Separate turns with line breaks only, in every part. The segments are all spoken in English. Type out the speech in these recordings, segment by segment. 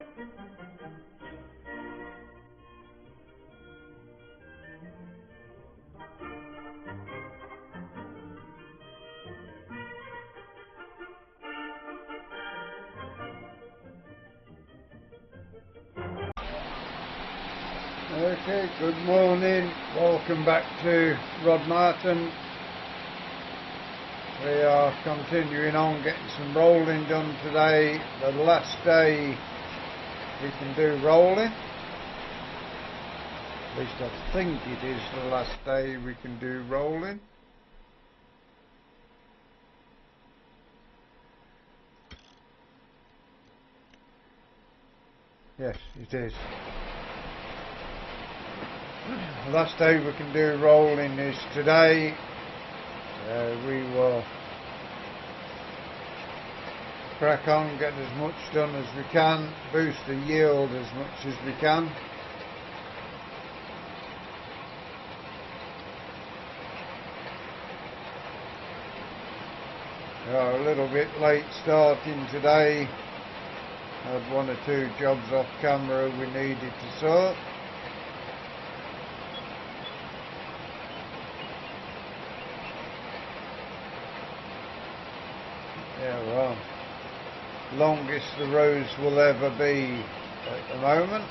Okay, good morning, welcome back to RODMARTON. We are continuing on getting some rolling done today, the last day we can do rolling. At least I think it is the last day we can do rolling. Yes, it is. The last day we can do rolling is today. We will crack on, get as much done as we can, boost the yield as much as we can. We are a little bit late starting today. Had one or two jobs off camera we needed to sort. Yeah, well, longest the rows will ever be at the moment.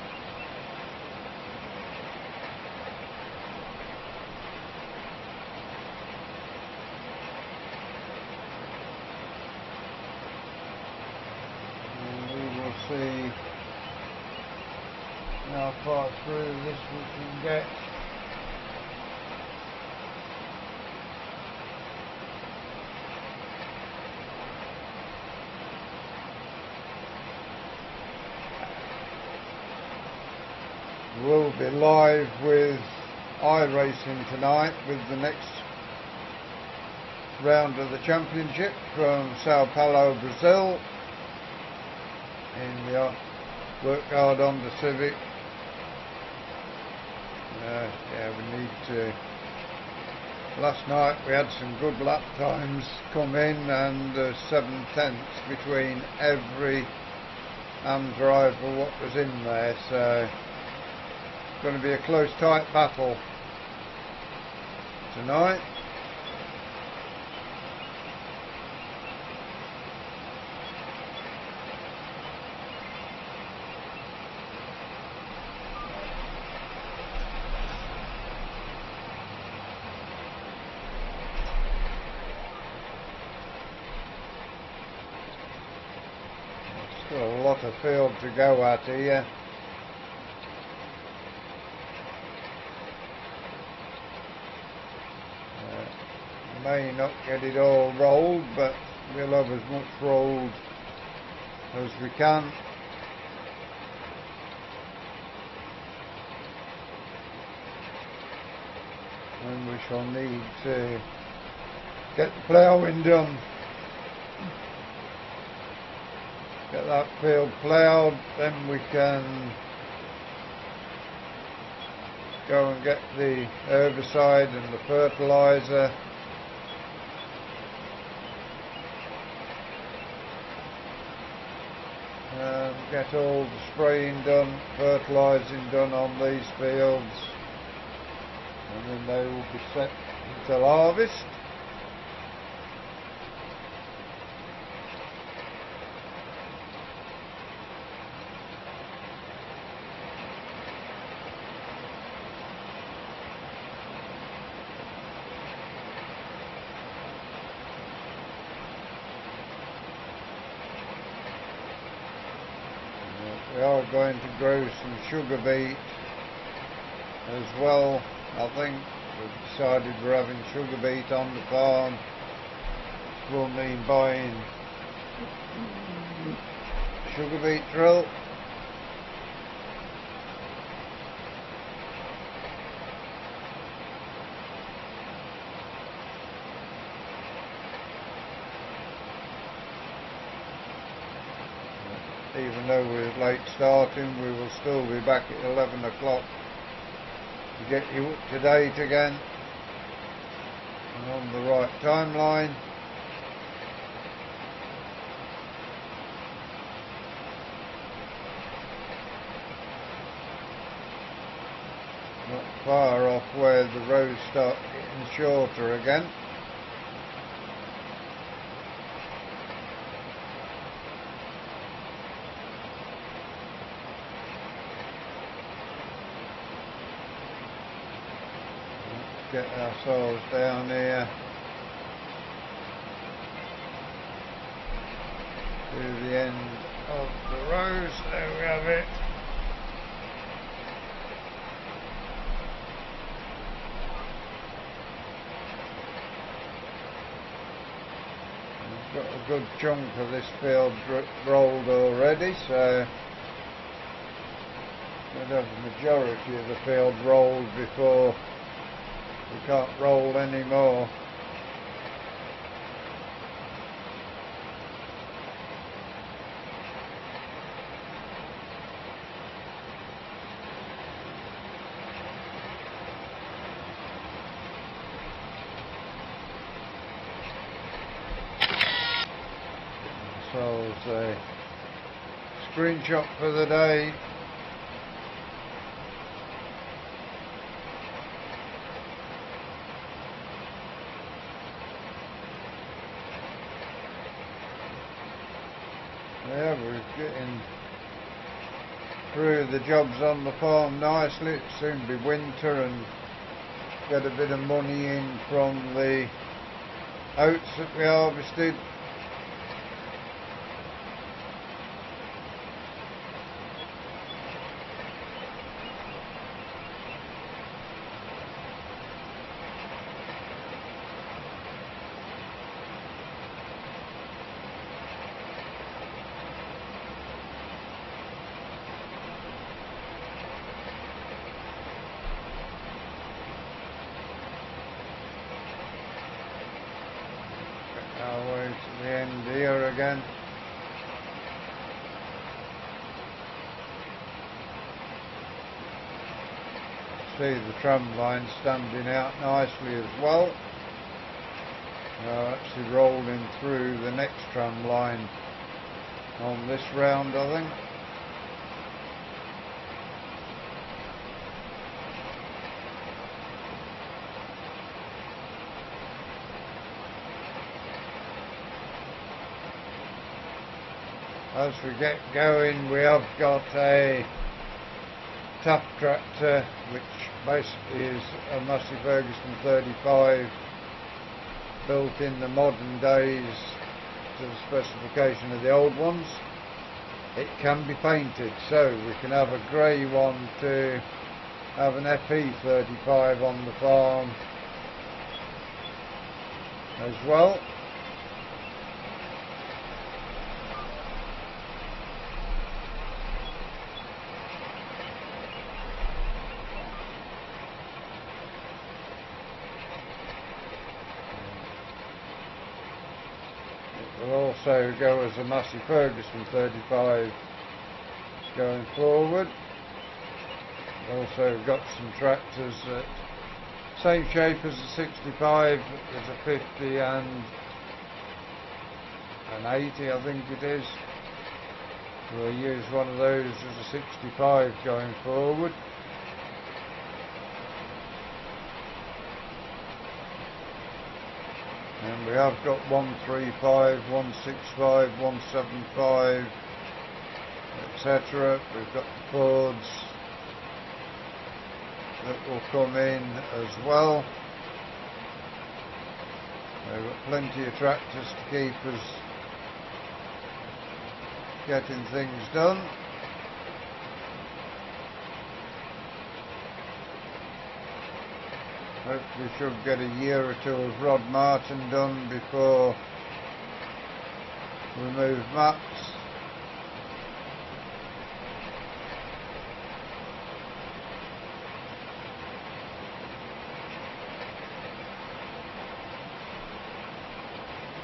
And we will see how far through this we can get. We'll be live with iracing tonight with the next round of the championship from Sao Paulo, Brazil, in the Work Hard on the Civic. Yeah, we need to. Last night we had some good lap times come in, and 7/10 between every AM driver what was in there, so it's going to be a close, tight battle tonight. Still a lot of field to go at here. May not get it all rolled, but we'll have as much rolled as we can. And we shall need to get the ploughing done. Get that field ploughed, then we can go and get the herbicide and the fertiliser. Get all the spraying done, fertilising done on these fields, and then they will be set until harvest. We are going to grow some sugar beet as well. I think we've decided we're having sugar beet on the farm, which will mean buying sugar beet drill. Even though we're late starting, we will still be back at 11 o'clock to get you up to date again and on the right timeline. not far off where the rows start getting shorter again. Let's get ourselves down here to the end of the rows. There we have it. Got a good chunk of this field rolled already, so we'll have the majority of the field rolled before we can't roll any more. So it's a screenshot for the day. Yeah, we're getting through the jobs on the farm nicely. It'll soon be winter and get a bit of money in from the oats that we harvested. Our way to the end here again. See the tram line standing out nicely as well. Now actually rolling through the next tram line on this round, I think. As we get going, we have got a tap tractor, which basically is a Massey Ferguson 35 built in the modern days to the specification of the old ones. It can be painted, so we can have a grey one to have an FE 35 on the farm as well. Will also go as a Massey Ferguson 35 going forward. Also got some tractors that same shape as the 65, there's a 50 and an 80 I think it is. We'll use one of those as a 65 going forward. And we have got 135, 165, 175, etc. We've got the Fords that will come in as well. We've got plenty of tractors to keep us getting things done. Hopefully should get a year or two of RODMARTON done before we move maps.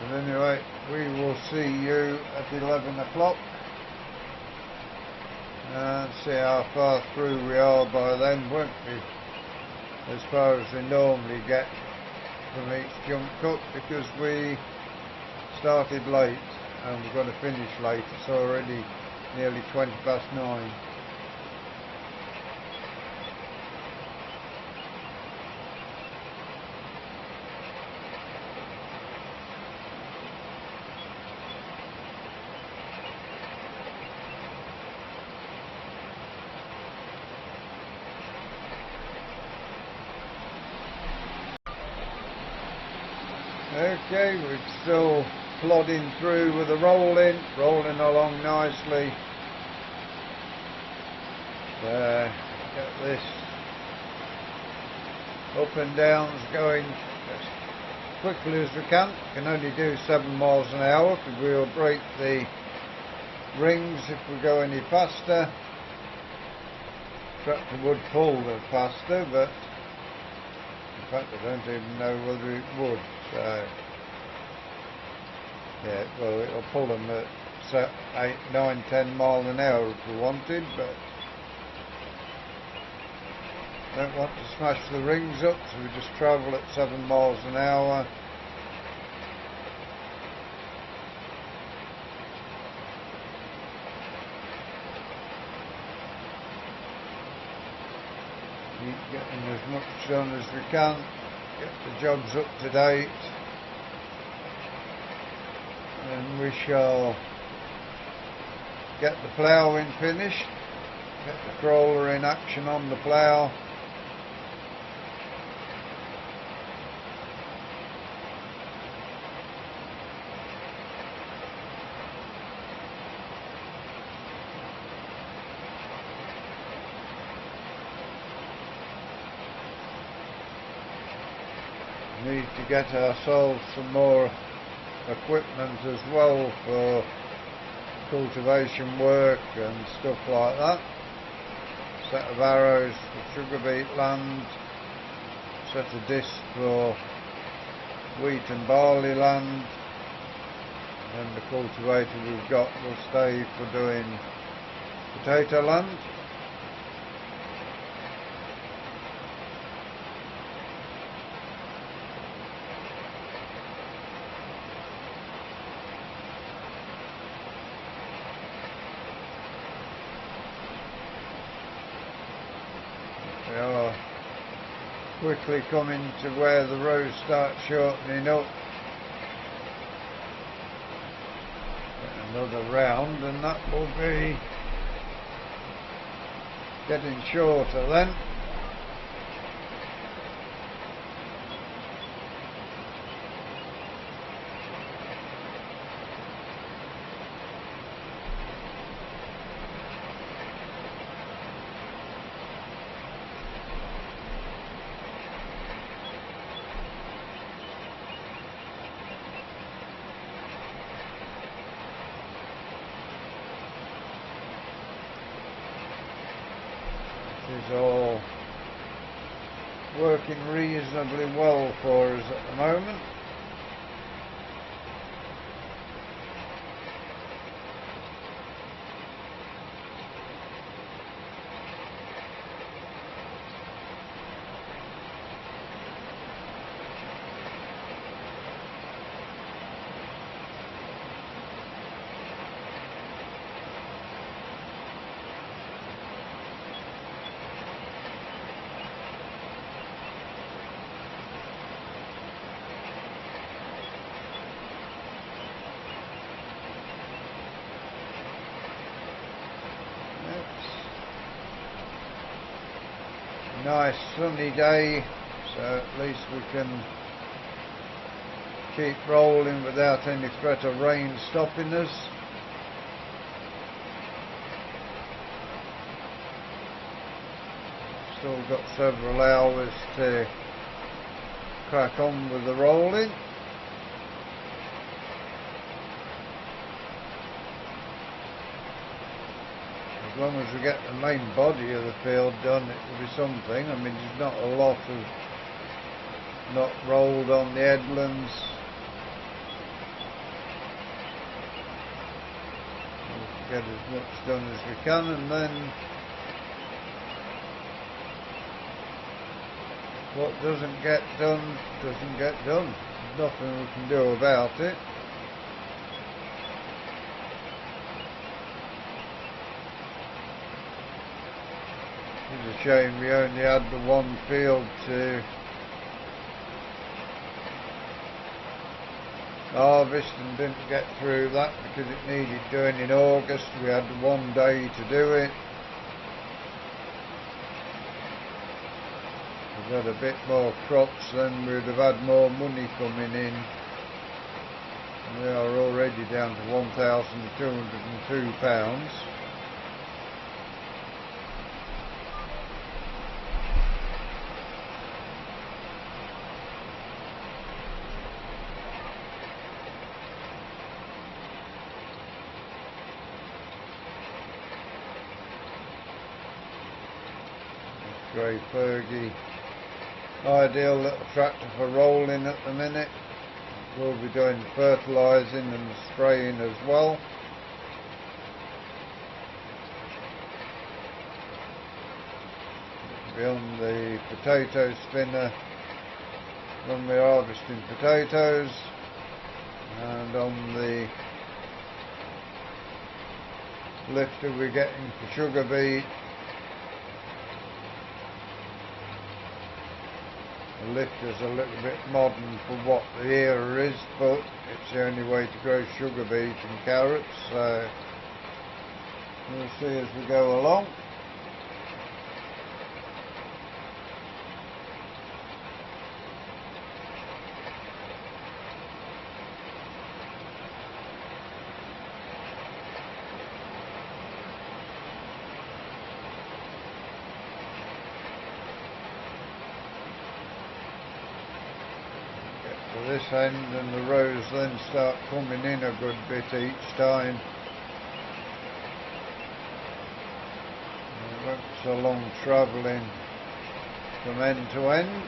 But anyway, we will see you at 11 o'clock and see how far through we are by then, won't we? As far as we normally get from each jump cut, because we started late and we've got to finish late. It's already nearly 9:20. Okay, we're still plodding through with the rolling along nicely. Get this up and downs going as quickly as we can. Can only do 7 miles an hour because we'll break the rings if we go any faster. Tractor would pull the faster, but in fact I don't even know whether it would. So yeah, well, it'll pull them at 8, 9, 10 miles an hour if we wanted, but don't want to smash the rings up, so we just travel at 7 miles an hour. Keep getting as much done as we can, get the jobs up to date, and we shall get the ploughing finished, get the crawler in action on the plough. Need to get ourselves some more equipment as well for cultivation work and stuff like that. Set of arrows for sugar beet land, set of discs for wheat and barley land, and then the cultivator we've got will stay for doing potato land. We are quickly coming to where the roads start shortening up. Get another round and that will be getting shorter then. Is all working reasonably well for us at the moment. Nice sunny day, so at least we can keep rolling without any threat of rain stopping us. Still got several hours to crack on with the rolling. As long as we get the main body of the field done, it will be something. I mean, there's not a lot of not rolled on the headlands. We'll get as much done as we can, and then what doesn't get done, doesn't get done. There's nothing we can do about it. It's a shame we only had the one field to harvest and didn't get through that because it needed doing in August. We had 1 day to do it. If we had a bit more crops, then we'd have had more money coming in. We are already down to 1,202 pounds. Grey Fergie, ideal little tractor for rolling at the minute. We'll be doing the fertilising and the spraying as well. Be on the potato spinner when we're harvesting potatoes, and on the lifter we're getting for sugar beet. The lifter's a little bit modern for what the era is, but it's the only way to grow sugar beet and carrots, so we'll see as we go along. To this end, and the rows then start coming in a good bit each time. It won't be so long travelling from end to end.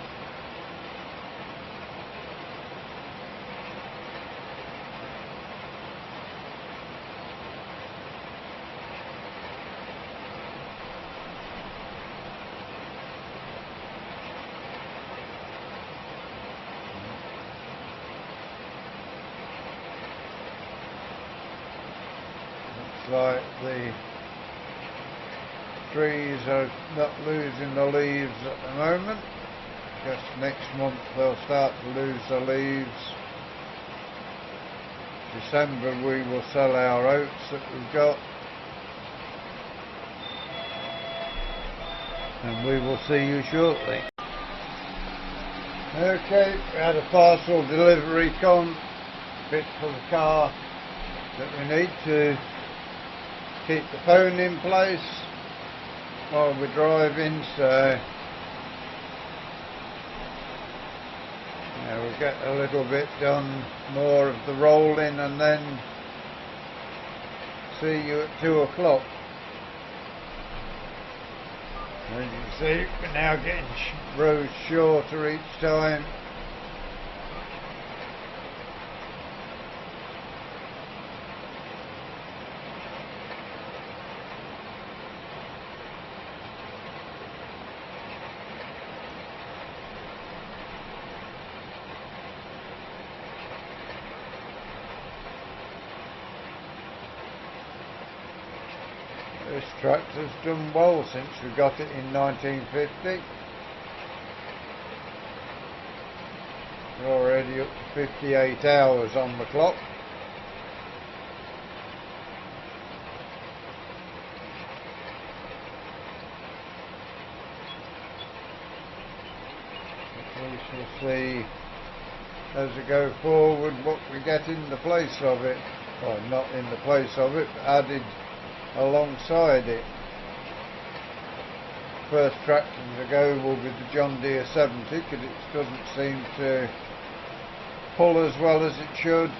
Like the trees are not losing the leaves at the moment. I guess next month they'll start to lose the leaves. December we will sell our oats that we've got, and we will see you shortly. Okay, we had a parcel delivery come, bit for the car that we need to keep the phone in place while we're driving, so we'll get a little bit done more of the rolling and then see you at 2 o'clock. As you can see, we're now getting rows shorter each time. This tractor's done well since we got it in 1950. We're already up to 58 hours on the clock. We shall see as we go forward what we get in the place of it. Well, not in the place of it, but added alongside it. First tractor to go will be the John Deere 70, because it doesn't seem to pull as well as it should.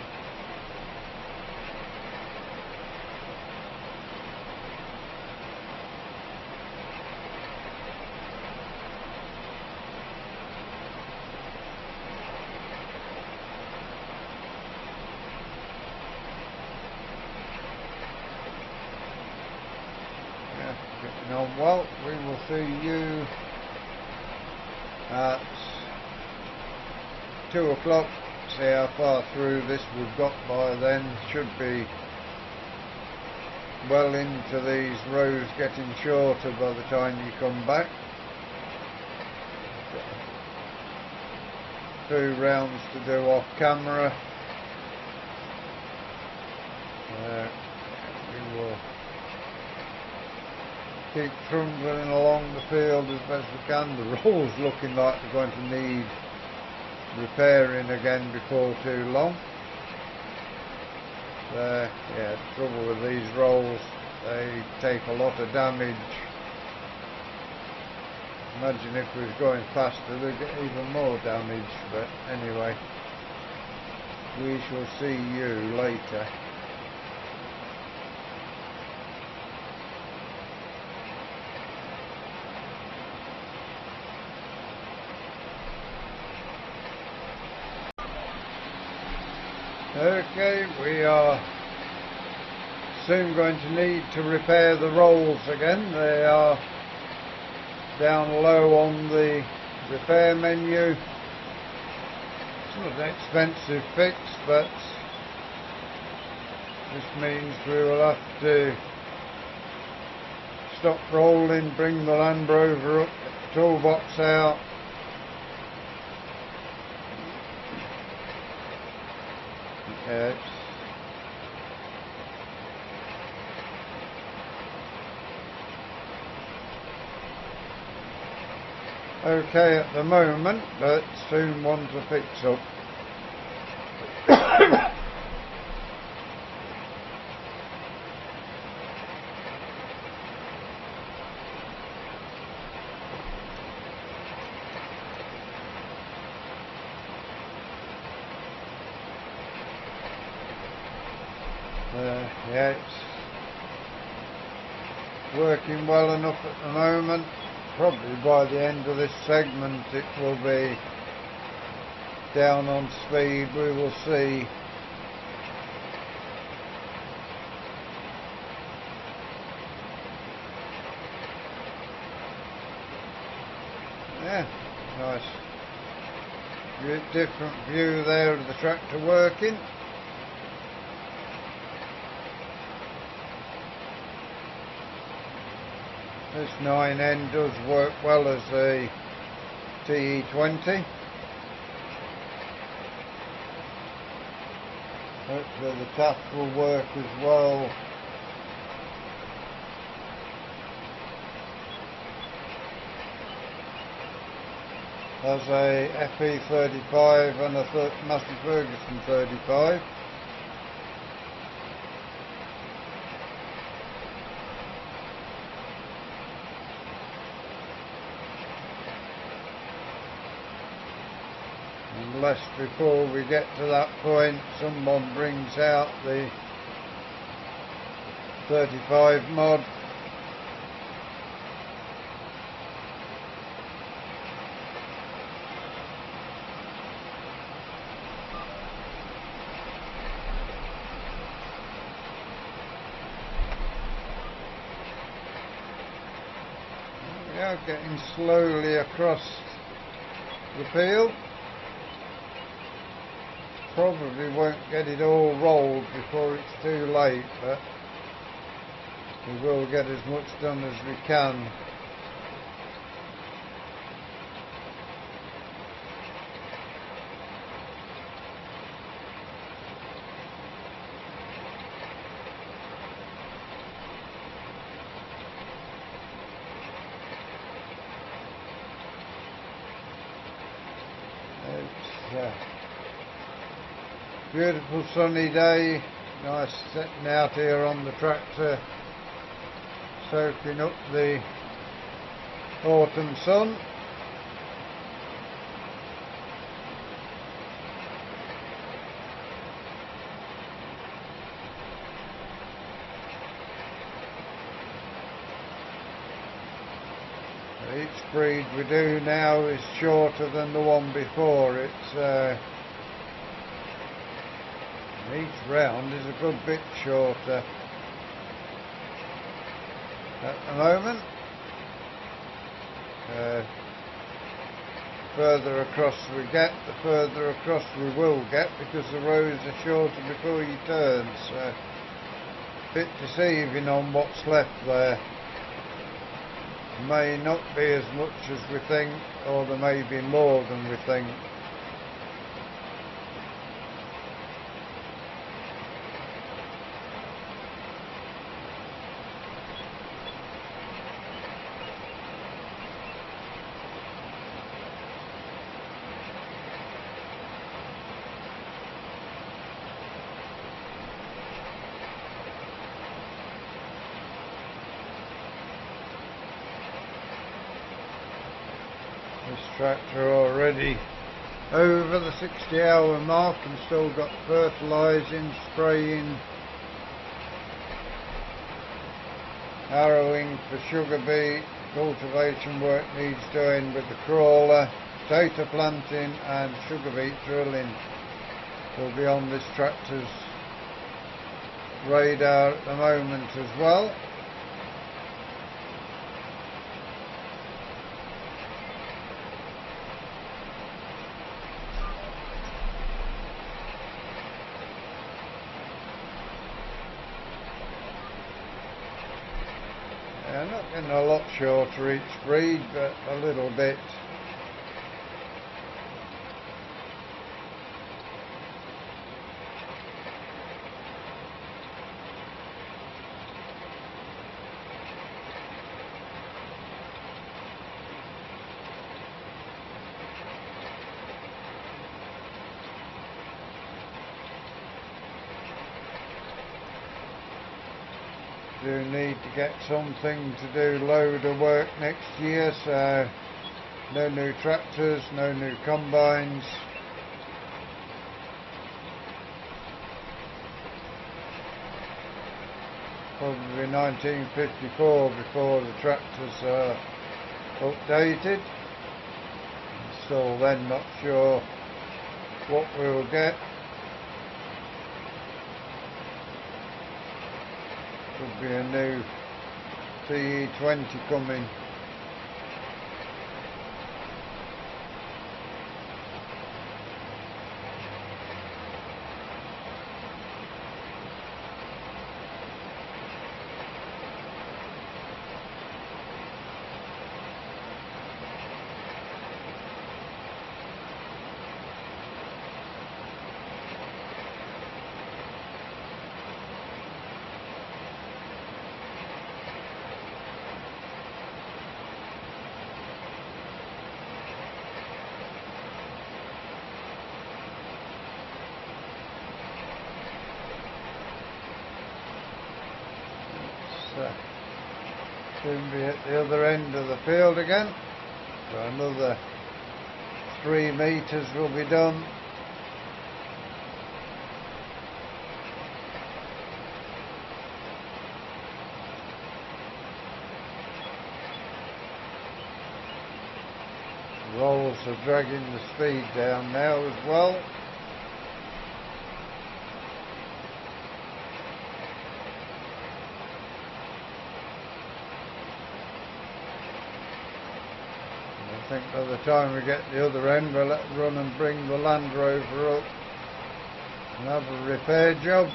Getting on well. We will see you at 2 o'clock. See how far through this we've got by then. Should be well into these rows getting shorter by the time you come back. 2 rounds to do off camera. We will keep trundling along the field as best we can. The roll's looking like they're going to need repairing again before too long. yeah, the trouble with these rolls, they take a lot of damage. Imagine if we was going faster, they'd get even more damage, but anyway, we shall see you later. Okay, we are soon going to need to repair the rolls again. They are down low on the repair menu. It's not an expensive fix, but this means we will have to stop rolling, bring the Land Rover up, get the toolbox out. Yeah, okay at the moment, but soon one to fix up. Yeah, it's working well enough at the moment. Probably by the end of this segment it will be down on speed, we will see. Yeah, nice. Different view there of the tractor working. This 9N does work well as a TE20. Hopefully the tap will work as well. As a FE35 and a Massey Ferguson 35. Unless before we get to that point someone brings out the 35 mod. We are getting slowly across the field. Probably won't get it all rolled before it's too late, but we will get as much done as we can. It's beautiful sunny day, nice sitting out here on the tractor, soaking up the autumn sun. Each breed we do now is shorter than the one before. It's each round is a good bit shorter at the moment. Further across we get, the further across we will get, because the rows are shorter before you turn, so a bit deceiving on what's left there. May not be as much as we think, or there may be more than we think. This tractor already over the 60-hour mark and still got fertilising, spraying, harrowing for sugar beet, cultivation work needs doing with the crawler, potato planting and sugar beet drilling will be on this tractor's radar at the moment as well. Not getting a lot shorter each breed, but a little bit. Do need to get something to do loader work next year, so no new tractors, no new combines. Probably 1954 before the tractors are updated. Still then not sure what we'll get. Could be a new TE20 coming. Soon be at the other end of the field again, so another 3 metres will be done. The rolls are dragging the speed down now as well. I think by the time we get the other end we'll let them run and bring the Land Rover up and have a repair job.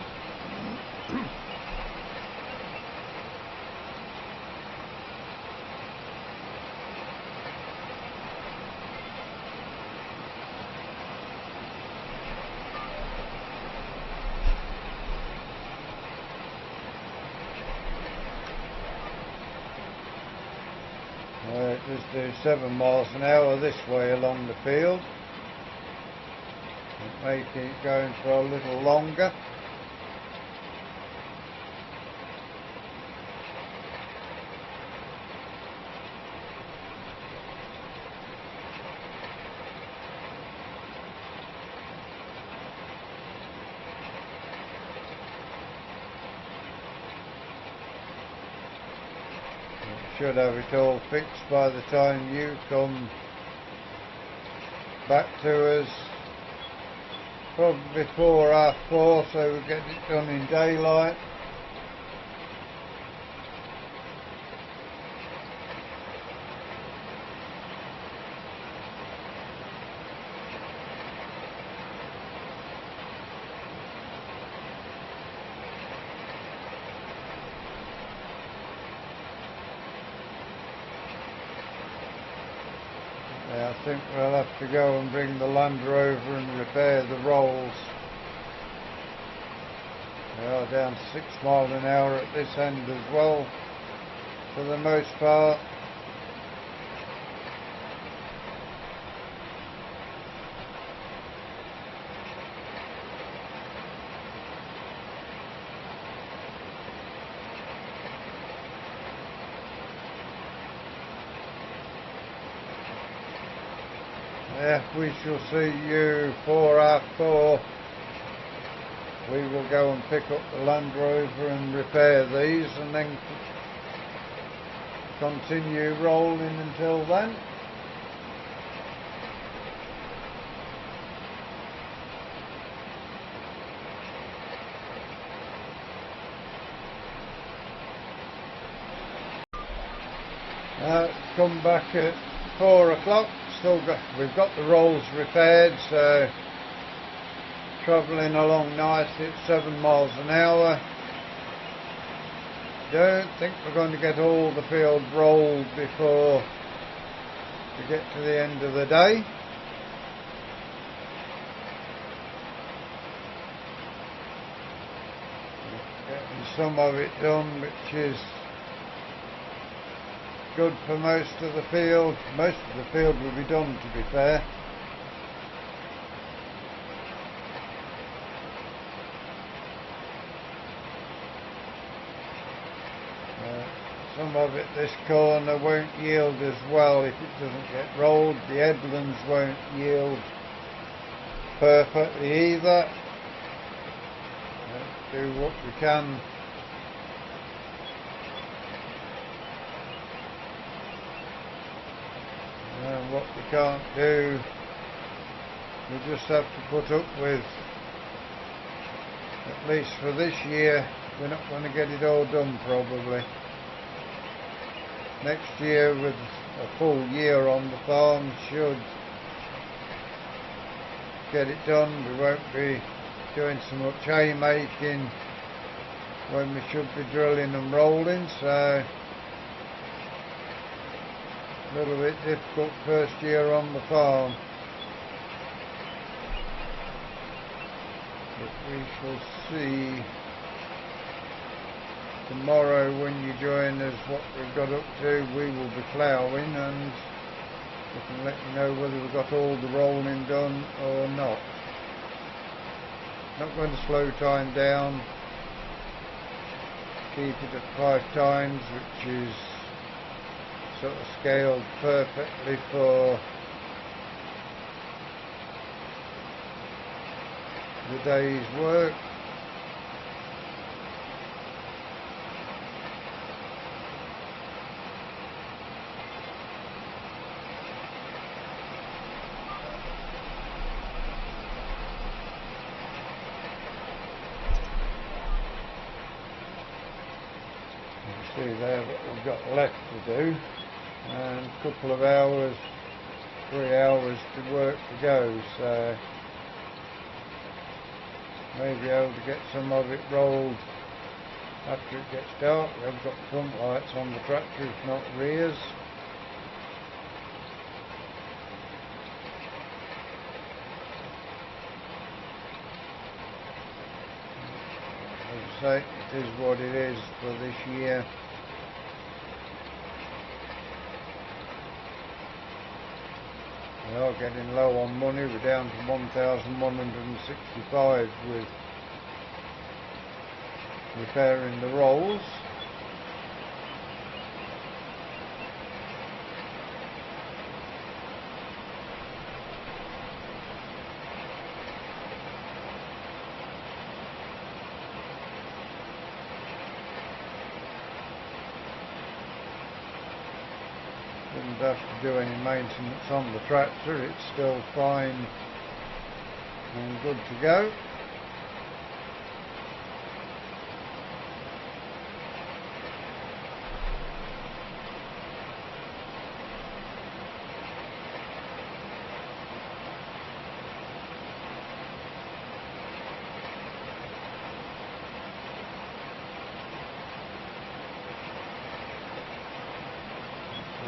Just do 7 miles an hour this way along the field. It may keep going for a little longer. Should have it all fixed by the time you come back to us, probably before 4:30, so we get it done in daylight. I think we'll have to go and bring the Land Rover and repair the rolls. They are down 6 miles an hour at this end as well, for the most part. we shall see you 4 after 4. We will go and pick up the Land Rover and repair these, and then continue rolling until then. Come back at 4 o'clock. We've got the rolls repaired, so travelling along nicely at 7 miles an hour. Don't think we're going to get all the field rolled before we get to the end of the day. Getting some of it done, which is good for most of the field. Most of the field will be done, to be fair. Some of it, this corner, won't yield as well if it doesn't get rolled. The headlands won't yield perfectly either. Let's do what we can. And what we can't do, we just have to put up with. At least for this year, we're not going to get it all done probably. Next year, with a full year on the farm, should get it done. We won't be doing so much haymaking when we should be drilling and rolling, so a little bit difficult first year on the farm. But we shall see tomorrow when you join us what we've got up to. We will be ploughing, and we can let you know whether we've got all the rolling done or not. Not going to slow time down. Keep it at 5 times, which is sort of scaled perfectly for the day's work. See there what we've got left to do, and a couple of hours, 3 hours to work to go, so maybe able to get some of it rolled after it gets dark. We have got front lights on the tractor, if not rears. As I say, it is what it is for this year. We are getting low on money. We're down to 1,165 with repairing the rolls. Didn't have to do any maintenance on the tractor, it's still fine and good to go.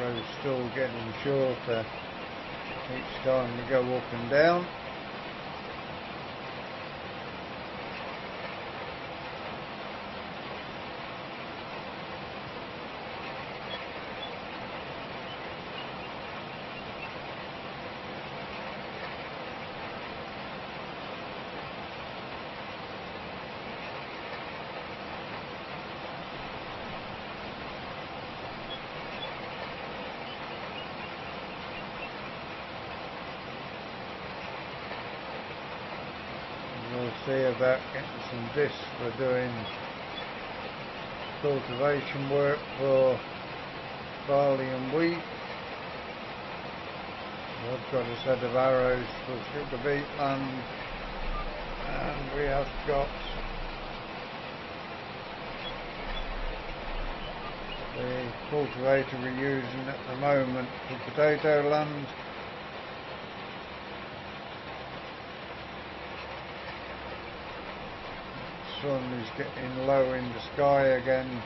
Road's still getting shorter each time we go up and down. see about getting some discs for doing cultivation work for barley and wheat. I've got a set of arrows for sugar beet land, and we have got the cultivator we're using at the moment for potato land. The sun is getting low in the sky again.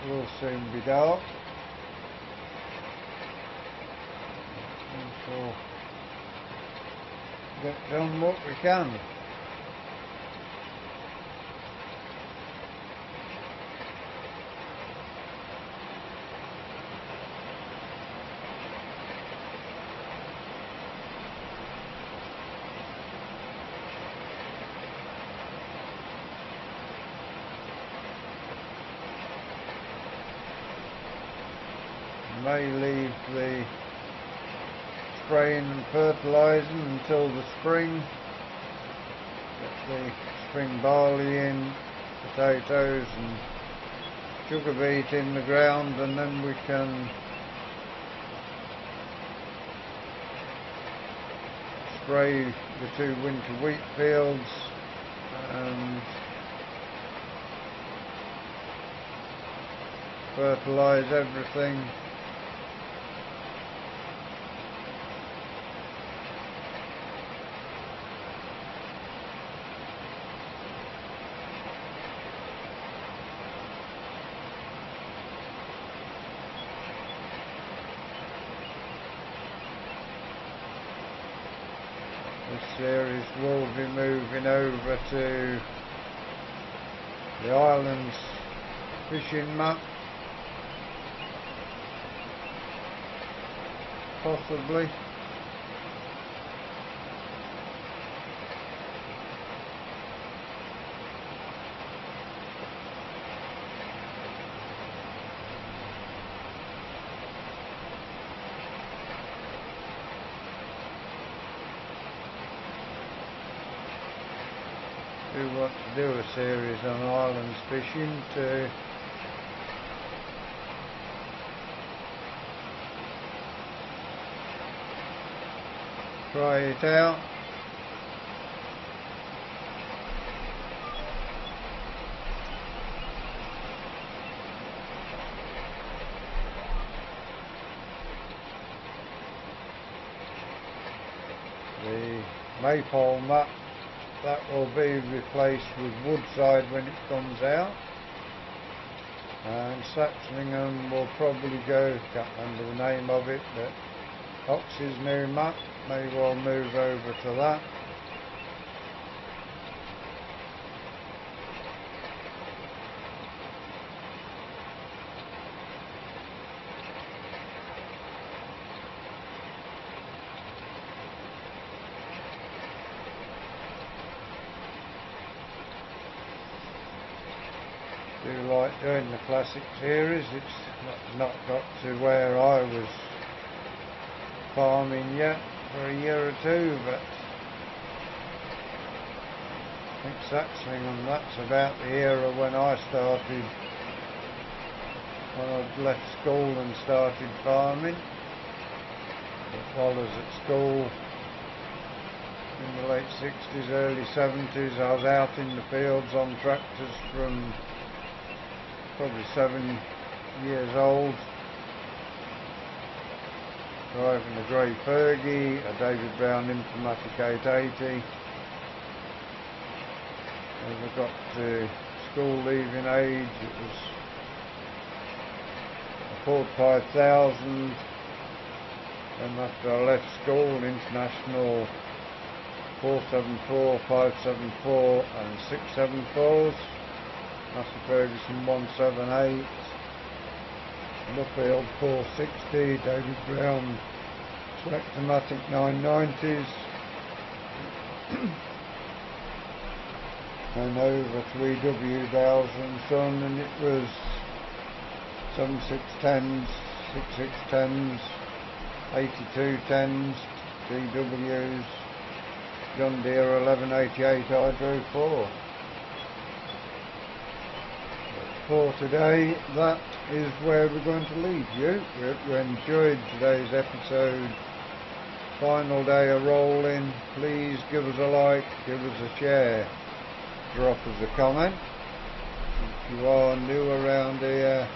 It will soon be dark. We shall get done what we can. May leave the spraying and fertilising until the spring. Get the spring barley in, potatoes and sugar beet in the ground, and then we can spray the 2 winter wheat fields and fertilise everything. This series will be moving over to the islands fishing map, possibly. Do want to do a series on islands fishing to try it out. The maypole map, that will be replaced with Woodside when it comes out, and Saxmingham will probably go, can't remember the name of it, but Ox's new map may well move over to that. Do like doing the classic series. It's not got to where I was farming yet for a year or two, but I think Saxmingham, that's about the era when I started, when I'd left school and started farming. But while I was at school in the late 60s, early 70s, I was out in the fields on tractors from probably 7 years old, driving a grey Fergie, a David Brown Informatic 880. As I got to school leaving age, it was a Ford 5000. Then after I left school, International 474, 574 and 674s. Massey Ferguson 178, Nuffield 460, David Brown Selectomatic 990s, and over to EW Dowes and Son, and it was 7610s, 6610s, 8210s, DWs, John Deere 1188 Hydro 4. But for today, that is where we're going to leave you. We hope you enjoyed today's episode. Final day of rolling. Please give us a like, give us a share, drop us a comment. If you are new around here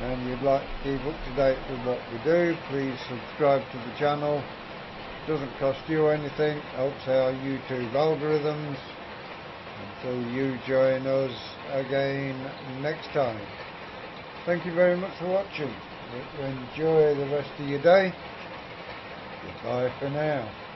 and you'd like to keep up to date with what we do, please subscribe to the channel. It doesn't cost you anything, helps our YouTube algorithms. Until you join us again next time. Thank you very much for watching. Enjoy the rest of your day. Goodbye for now.